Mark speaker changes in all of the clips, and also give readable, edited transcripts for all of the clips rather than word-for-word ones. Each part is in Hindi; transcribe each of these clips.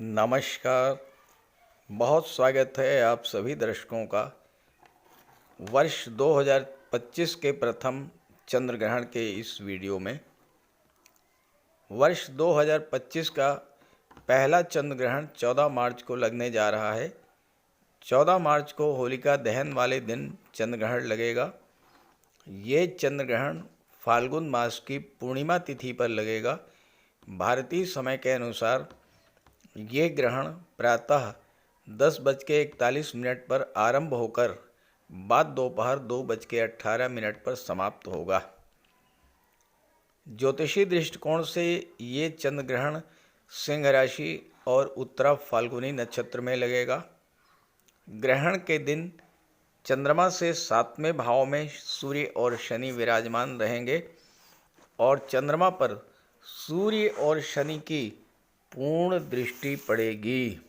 Speaker 1: नमस्कार। बहुत स्वागत है आप सभी दर्शकों का वर्ष 2025 के प्रथम चंद्र ग्रहण के इस वीडियो में। वर्ष 2025 का पहला चंद्र ग्रहण 14 मार्च को लगने जा रहा है। 14 मार्च को होलिका दहन वाले दिन चंद्र ग्रहण लगेगा। ये चंद्र ग्रहण फाल्गुन मास की पूर्णिमा तिथि पर लगेगा। भारतीय समय के अनुसार ये ग्रहण प्रातः 10:41 पर आरंभ होकर बाद दोपहर 2:18 पर समाप्त होगा। ज्योतिषीय दृष्टिकोण से ये चंद्र ग्रहण सिंह राशि और उत्तरा फाल्गुनी नक्षत्र में लगेगा। ग्रहण के दिन चंद्रमा से 7वें भाव में सूर्य और शनि विराजमान रहेंगे और चंद्रमा पर सूर्य और शनि की पूर्ण दृष्टि पड़ेगी।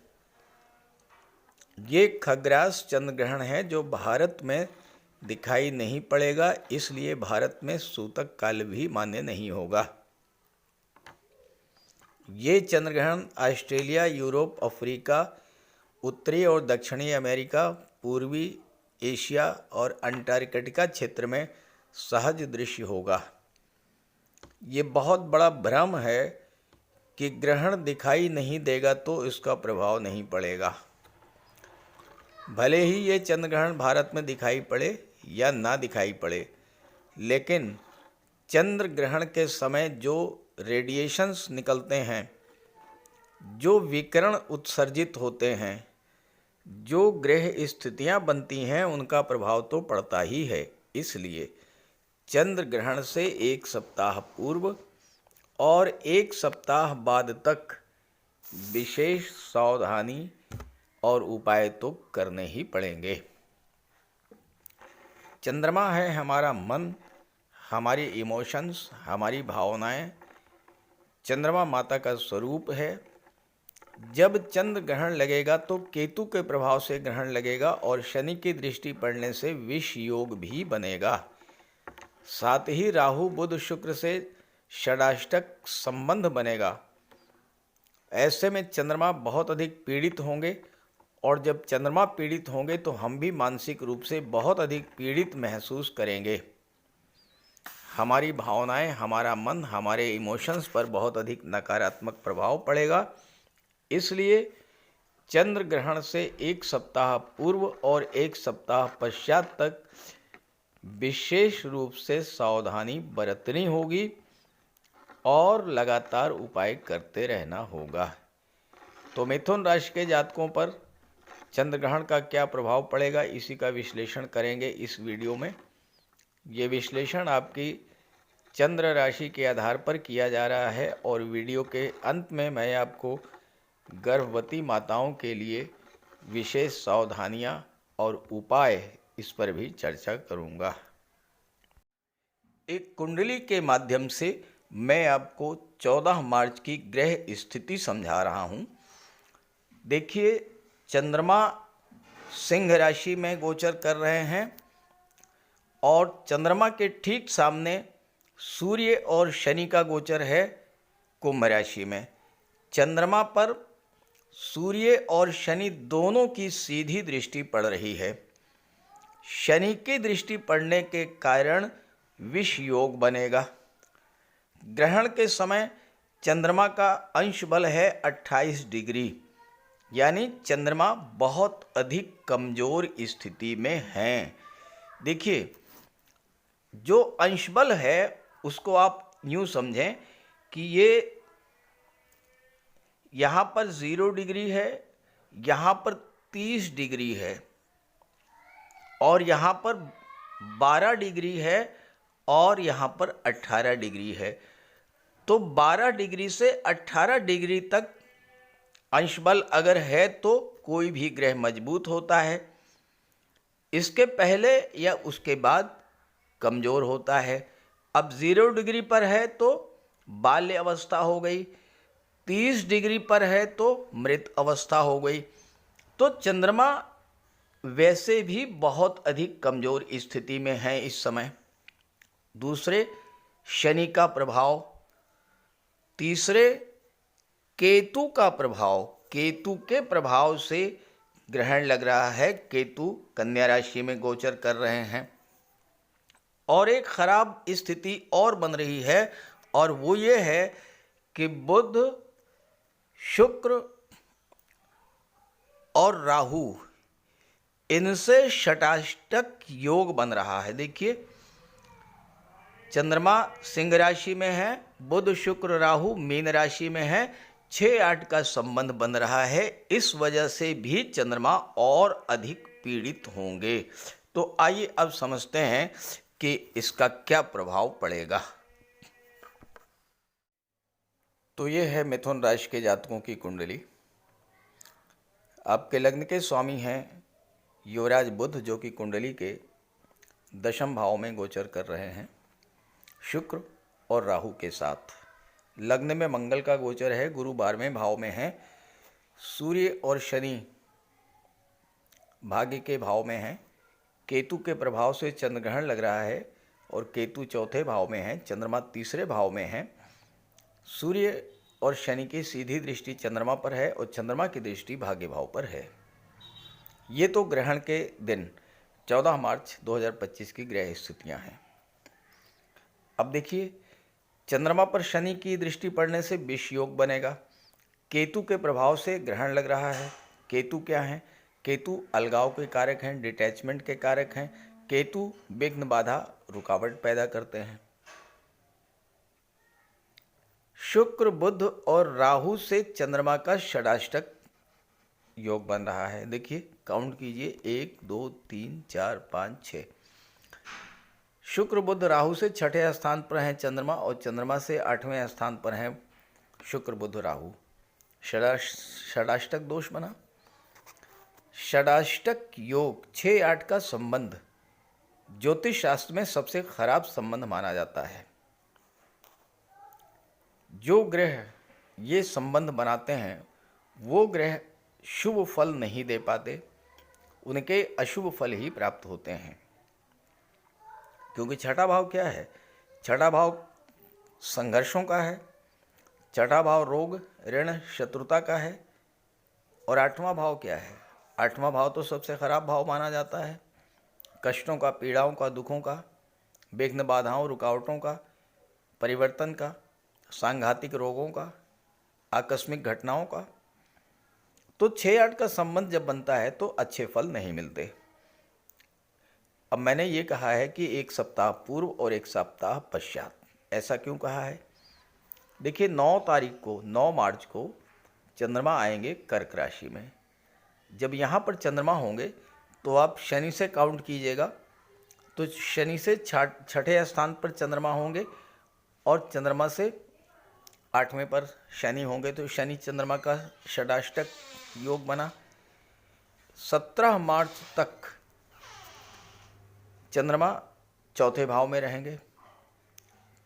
Speaker 1: ये खग्रास चंद्र ग्रहण है जो भारत में दिखाई नहीं पड़ेगा, इसलिए भारत में सूतक काल भी मान्य नहीं होगा। ये चंद्र ग्रहण ऑस्ट्रेलिया, यूरोप, अफ्रीका, उत्तरी और दक्षिणी अमेरिका, पूर्वी एशिया और अंटार्कटिका क्षेत्र में सहज दृश्य होगा। ये बहुत बड़ा भ्रम है कि ग्रहण दिखाई नहीं देगा तो इसका प्रभाव नहीं पड़ेगा। भले ही ये चंद्र ग्रहण भारत में दिखाई पड़े या ना दिखाई पड़े, लेकिन चंद्र ग्रहण के समय जो रेडिएशंस निकलते हैं, जो विकिरण उत्सर्जित होते हैं, जो ग्रह स्थितियां बनती हैं, उनका प्रभाव तो पड़ता ही है। इसलिए चंद्र ग्रहण से एक सप्ताह पूर्व और एक सप्ताह बाद तक विशेष सावधानी और उपाय तो करने ही पड़ेंगे। चंद्रमा है हमारा मन, हमारी इमोशंस, हमारी भावनाएं। चंद्रमा माता का स्वरूप है। जब चंद्र ग्रहण लगेगा तो केतु के प्रभाव से ग्रहण लगेगा और शनि की दृष्टि पड़ने से विष योग भी बनेगा। साथ ही राहु बुध शुक्र से षडाष्टक संबंध बनेगा। ऐसे में चंद्रमा बहुत अधिक पीड़ित होंगे और जब चंद्रमा पीड़ित होंगे तो हम भी मानसिक रूप से बहुत अधिक पीड़ित महसूस करेंगे। हमारी भावनाएं, हमारा मन, हमारे इमोशंस पर बहुत अधिक नकारात्मक प्रभाव पड़ेगा। इसलिए चंद्र ग्रहण से एक सप्ताह पूर्व और एक सप्ताह पश्चात तक विशेष रूप से सावधानी बरतनी होगी और लगातार उपाय करते रहना होगा। तो मिथुन राशि के जातकों पर चंद्र ग्रहण का क्या प्रभाव पड़ेगा, इसी का विश्लेषण करेंगे इस वीडियो में। ये विश्लेषण आपकी चंद्र राशि के आधार पर किया जा रहा है और वीडियो के अंत में मैं आपको गर्भवती माताओं के लिए विशेष सावधानियां और उपाय इस पर भी चर्चा करूंगा। एक कुंडली के माध्यम से मैं आपको 14 मार्च की ग्रह स्थिति समझा रहा हूं। देखिए, चंद्रमा सिंह राशि में गोचर कर रहे हैं और चंद्रमा के ठीक सामने सूर्य और शनि का गोचर है कुंभ राशि में। चंद्रमा पर सूर्य और शनि दोनों की सीधी दृष्टि पड़ रही है। शनि की दृष्टि पड़ने के कारण विष योग बनेगा। ग्रहण के समय चंद्रमा का अंश बल है 28 डिग्री, यानी चंद्रमा बहुत अधिक कमजोर स्थिति में हैं। देखिए, जो अंश बल है उसको आप यूँ समझें कि ये यहाँ पर 0 डिग्री है, यहाँ पर 30 डिग्री है और यहाँ पर 12 डिग्री है और यहाँ पर 18 डिग्री है। तो 12 डिग्री से 18 डिग्री तक अंश बल अगर है तो कोई भी ग्रह मजबूत होता है। इसके पहले या उसके बाद कमज़ोर होता है। अब 0 डिग्री पर है तो बाल्य अवस्था हो गई, 30 डिग्री पर है तो मृत अवस्था हो गई। तो चंद्रमा वैसे भी बहुत अधिक कमज़ोर स्थिति में है इस समय। दूसरे, शनि का प्रभाव। तीसरे, केतु का प्रभाव। केतु के प्रभाव से ग्रहण लग रहा है। केतु कन्या राशि में गोचर कर रहे हैं और एक खराब स्थिति और बन रही है, और वो ये है कि बुध, शुक्र और राहु, इनसे षटाष्टक योग बन रहा है। देखिए, चंद्रमा सिंह राशि में है, बुध शुक्र राहु मीन राशि में है, 6-8 का संबंध बन रहा है। इस वजह से भी चंद्रमा और अधिक पीड़ित होंगे। तो आइए अब समझते हैं कि इसका क्या प्रभाव पड़ेगा। तो ये है मिथुन राशि के जातकों की कुंडली। आपके लग्न के स्वामी हैं युवराज बुध, जो कि कुंडली के दशम भाव में गोचर कर रहे हैं शुक्र और राहु के साथ। लग्न में मंगल का गोचर है, गुरु 12वें भाव में है, सूर्य और शनि भाग्य के भाव में हैं। केतु के प्रभाव से चंद्र ग्रहण लग रहा है और केतु चौथे भाव में है, चंद्रमा तीसरे भाव में है। सूर्य और शनि की सीधी दृष्टि चंद्रमा पर है और चंद्रमा की दृष्टि भाग्य भाव पर है। ये तो ग्रहण के दिन 14 मार्च 2025 की ग्रह स्थितियां हैं। अब देखिए, चंद्रमा पर शनि की दृष्टि पड़ने से विष योग बनेगा। केतु के प्रभाव से ग्रहण लग रहा है। केतु क्या है? केतु अलगाव के कारक हैं, डिटैचमेंट के कारक हैं। केतु विघ्न, बाधा, रुकावट पैदा करते हैं। शुक्र, बुध और राहु से चंद्रमा का षडाष्टक योग बन रहा है। देखिए, काउंट कीजिए, 1 2 3 4 5 6। शुक्र बुध राहु से छठे स्थान पर हैं चंद्रमा और चंद्रमा से 8वें स्थान पर हैं शुक्र बुध राहु। षडाष्टक दोष बना। षडाष्टक योग 6-8 का संबंध ज्योतिष शास्त्र में सबसे खराब संबंध माना जाता है। जो ग्रह ये संबंध बनाते हैं वो ग्रह शुभ फल नहीं दे पाते, उनके अशुभ फल ही प्राप्त होते हैं। क्योंकि छठा भाव क्या है? छठा भाव संघर्षों का है, छठा भाव रोग, ऋण, शत्रुता का है। और 8वां भाव क्या है? 8वां भाव तो सबसे खराब भाव माना जाता है, कष्टों का, पीड़ाओं का, दुखों का, विघ्न, बाधाओं, रुकावटों का, परिवर्तन का, सांघातिक रोगों का, आकस्मिक घटनाओं का। तो 6-8 का संबंध जब बनता है तो अच्छे फल नहीं मिलते। अब मैंने ये कहा है कि एक सप्ताह पूर्व और एक सप्ताह पश्चात। ऐसा क्यों कहा है? देखिए, 9 मार्च को चंद्रमा आएंगे कर्क राशि में। जब यहाँ पर चंद्रमा होंगे तो आप शनि से काउंट कीजिएगा, तो शनि से छठे स्थान पर चंद्रमा होंगे और चंद्रमा से 8वें पर शनि होंगे, तो शनि चंद्रमा का षडाष्टक योग बना। 17 मार्च तक चंद्रमा चौथे भाव में रहेंगे,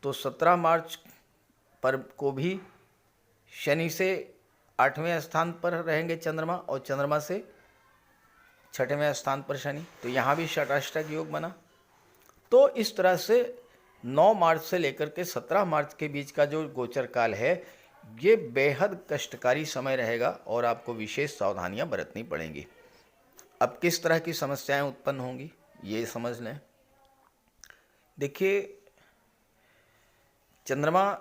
Speaker 1: तो 17 मार्च पर को भी शनि से 8वें स्थान पर रहेंगे चंद्रमा और चंद्रमा से 6वें स्थान पर शनि, तो यहाँ भी षटाष्टक योग बना। तो इस तरह से 9 मार्च से लेकर के 17 मार्च के बीच का जो गोचर काल है, ये बेहद कष्टकारी समय रहेगा और आपको विशेष सावधानियां बरतनी पड़ेंगी। अब किस तरह की समस्याएं उत्पन्न होंगी ये समझ लें। देखिए, चंद्रमा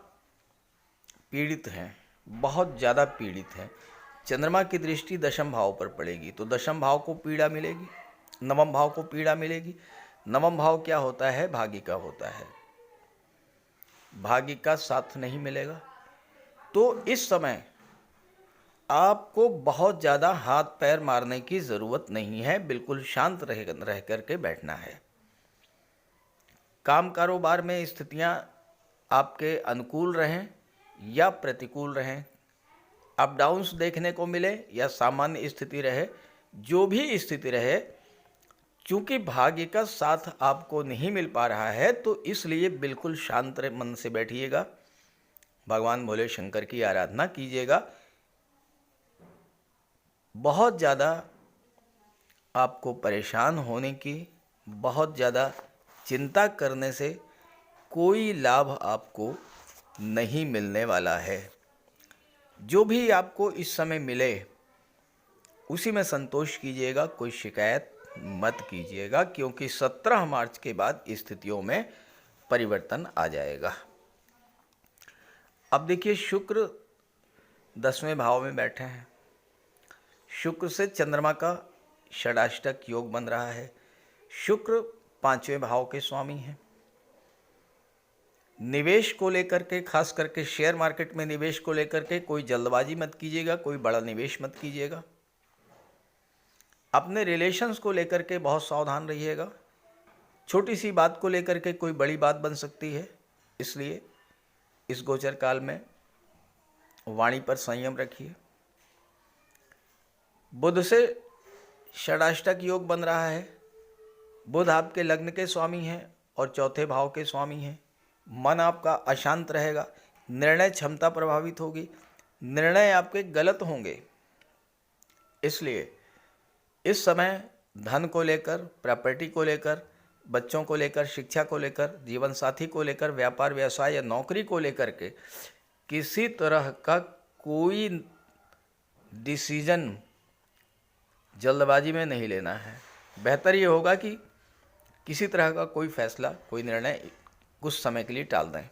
Speaker 1: पीड़ित हैं, बहुत ज़्यादा पीड़ित हैं। चंद्रमा की दृष्टि दशम भाव पर पड़ेगी तो दशम भाव को पीड़ा मिलेगी, नवम भाव को पीड़ा मिलेगी। नवम भाव क्या होता है? भाग्य का होता है। भाग्य का साथ नहीं मिलेगा। तो इस समय आपको बहुत ज़्यादा हाथ पैर मारने की ज़रूरत नहीं है, बिल्कुल शांत रह करके बैठना है। काम कारोबार में स्थितियां आपके अनुकूल रहें या प्रतिकूल रहें, अप डाउन्स देखने को मिले या सामान्य स्थिति रहे, जो भी स्थिति रहे, चूँकि भाग्य का साथ आपको नहीं मिल पा रहा है तो इसलिए बिल्कुल शांत मन से बैठिएगा, भगवान भोले शंकर की आराधना कीजिएगा। बहुत ज़्यादा आपको परेशान होने की, बहुत ज़्यादा चिंता करने से कोई लाभ आपको नहीं मिलने वाला है। जो भी आपको इस समय मिले उसी में संतोष कीजिएगा, कोई शिकायत मत कीजिएगा, क्योंकि 17 मार्च के बाद स्थितियों में परिवर्तन आ जाएगा। अब देखिए, शुक्र 10वें भाव में बैठे हैं। शुक्र से चंद्रमा का षडाष्टक योग बन रहा है। शुक्र 5वें भाव के स्वामी हैं। निवेश को लेकर के, खास करके शेयर मार्केट में निवेश को लेकर के कोई जल्दबाजी मत कीजिएगा, कोई बड़ा निवेश मत कीजिएगा। अपने रिलेशंस को लेकर के बहुत सावधान रहिएगा। छोटी सी बात को लेकर के कोई बड़ी बात बन सकती है, इसलिए इस गोचर काल में वाणी पर संयम रखिए। बुध से षडाष्टक योग बन रहा है। बुध आपके लग्न के स्वामी हैं और चौथे भाव के स्वामी हैं। मन आपका अशांत रहेगा, निर्णय क्षमता प्रभावित होगी, निर्णय आपके गलत होंगे। इसलिए इस समय धन को लेकर, प्रॉपर्टी को लेकर, बच्चों को लेकर, शिक्षा को लेकर, जीवन साथी को लेकर, व्यापार व्यवसाय या नौकरी को लेकर के किसी तरह का कोई डिसीजन जल्दबाजी में नहीं लेना है। बेहतर ये होगा कि किसी तरह का कोई फैसला, कोई निर्णय कुछ समय के लिए टाल दें।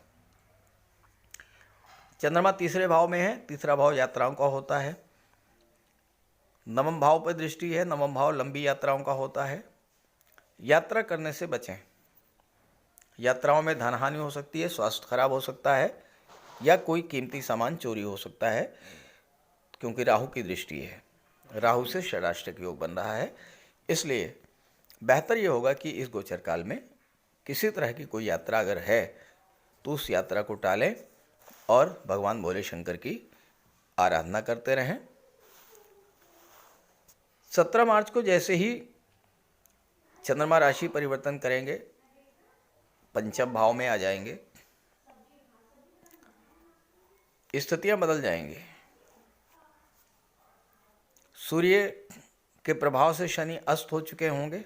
Speaker 1: चंद्रमा तीसरे भाव में है। तीसरा भाव यात्राओं का होता है। नवम भाव पर दृष्टि है। नवम भाव लंबी यात्राओं का होता है। यात्रा करने से बचें। यात्राओं में धन हानि हो सकती है, स्वास्थ्य खराब हो सकता है, या कोई कीमती सामान चोरी हो सकता है, क्योंकि राहु की दृष्टि है। राहु से षडाष्टक योग बन रहा है। इसलिए बेहतर ये होगा कि इस गोचर काल में किसी तरह की कोई यात्रा अगर है तो उस यात्रा को टालें और भगवान भोले शंकर की आराधना करते रहें। 17 मार्च को जैसे ही चंद्रमा राशि परिवर्तन करेंगे, पंचम भाव में आ जाएंगे, स्थितियां बदल जाएंगी। सूर्य के प्रभाव से शनि अस्त हो चुके होंगे,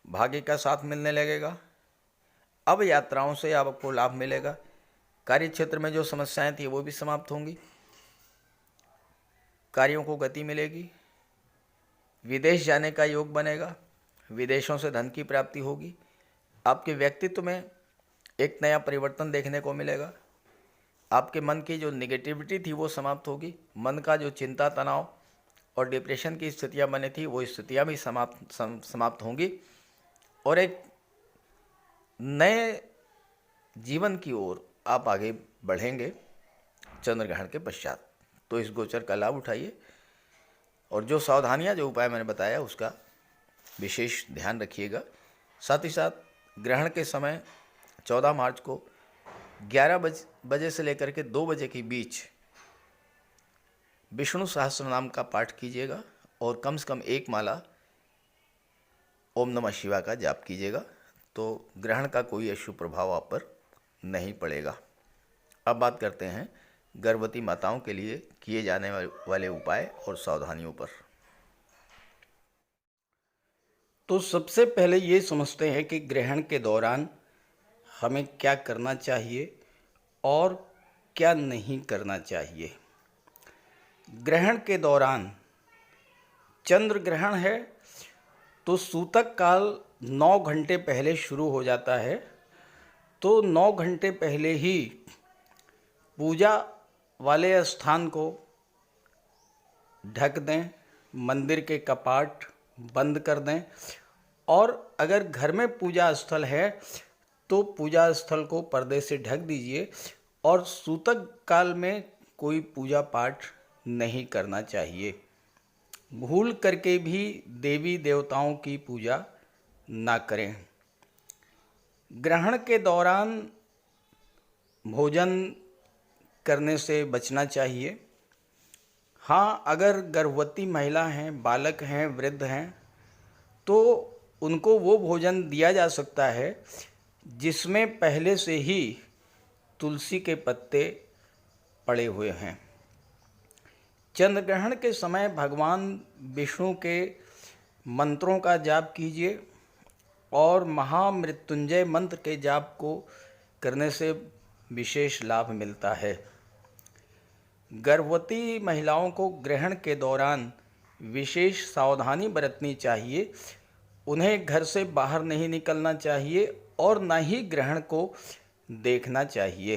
Speaker 1: भाग्य का साथ मिलने लगेगा। अब यात्राओं से आपको लाभ मिलेगा। कार्य क्षेत्र में जो समस्याएं थी वो भी समाप्त होंगी, कार्यों को गति मिलेगी। विदेश जाने का योग बनेगा, विदेशों से धन की प्राप्ति होगी। आपके व्यक्तित्व में एक नया परिवर्तन देखने को मिलेगा। आपके मन की जो निगेटिविटी थी वो समाप्त होगी। मन का जो चिंता, तनाव और डिप्रेशन की स्थितियां बनी थी वो स्थितियां भी समाप्त होंगी और एक नए जीवन की ओर आप आगे बढ़ेंगे चंद्र ग्रहण के पश्चात। तो इस गोचर का लाभ उठाइए और जो सावधानियां, जो उपाय मैंने बताया उसका विशेष ध्यान रखिएगा। साथ ही साथ ग्रहण के समय 14 मार्च को 11 बजे से लेकर के 2 बजे के बीच विष्णु सहस्त्र नाम का पाठ कीजिएगा और कम से कम 1 माला ओम नमः शिवाय का जाप कीजिएगा, तो ग्रहण का कोई अशुभ प्रभाव आप पर नहीं पड़ेगा। अब बात करते हैं गर्भवती माताओं के लिए किए जाने वाले उपाय और सावधानियों पर। तो सबसे पहले ये समझते हैं कि ग्रहण के दौरान हमें क्या करना चाहिए और क्या नहीं करना चाहिए। ग्रहण के दौरान चंद्र ग्रहण है तो सूतक काल 9 घंटे पहले शुरू हो जाता है, तो 9 घंटे पहले ही पूजा वाले स्थान को ढक दें, मंदिर के कपाट बंद कर दें और अगर घर में पूजा स्थल है तो पूजा स्थल को पर्दे से ढक दीजिए और सूतक काल में कोई पूजा पाठ नहीं करना चाहिए। भूल करके भी देवी देवताओं की पूजा ना करें। ग्रहण के दौरान भोजन करने से बचना चाहिए। हाँ, अगर गर्भवती महिला हैं, बालक हैं, वृद्ध हैं तो उनको वो भोजन दिया जा सकता है जिसमें पहले से ही तुलसी के पत्ते पड़े हुए हैं। चंद्र ग्रहण के समय भगवान विष्णु के मंत्रों का जाप कीजिए और महामृत्युंजय मंत्र के जाप को करने से विशेष लाभ मिलता है। गर्भवती महिलाओं को ग्रहण के दौरान विशेष सावधानी बरतनी चाहिए। उन्हें घर से बाहर नहीं निकलना चाहिए और न ही ग्रहण को देखना चाहिए।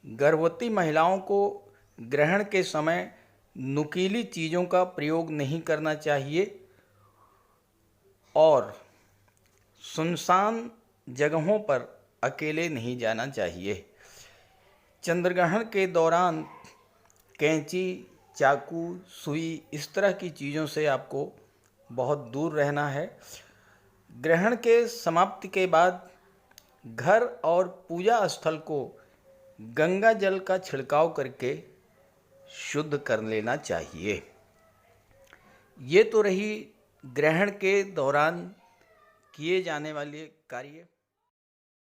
Speaker 1: गर्भवती महिलाओं को ग्रहण के समय नुकीली चीज़ों का प्रयोग नहीं करना चाहिए और सुनसान जगहों पर अकेले नहीं जाना चाहिए। चंद्रग्रहण के दौरान कैंची, चाकू, सुई इस तरह की चीज़ों से आपको बहुत दूर रहना है। ग्रहण के समाप्ति के बाद घर और पूजा स्थल को गंगा जल का छिड़काव करके शुद्ध कर लेना चाहिए। ये तो रही ग्रहण के दौरान किए जाने वाले कार्य।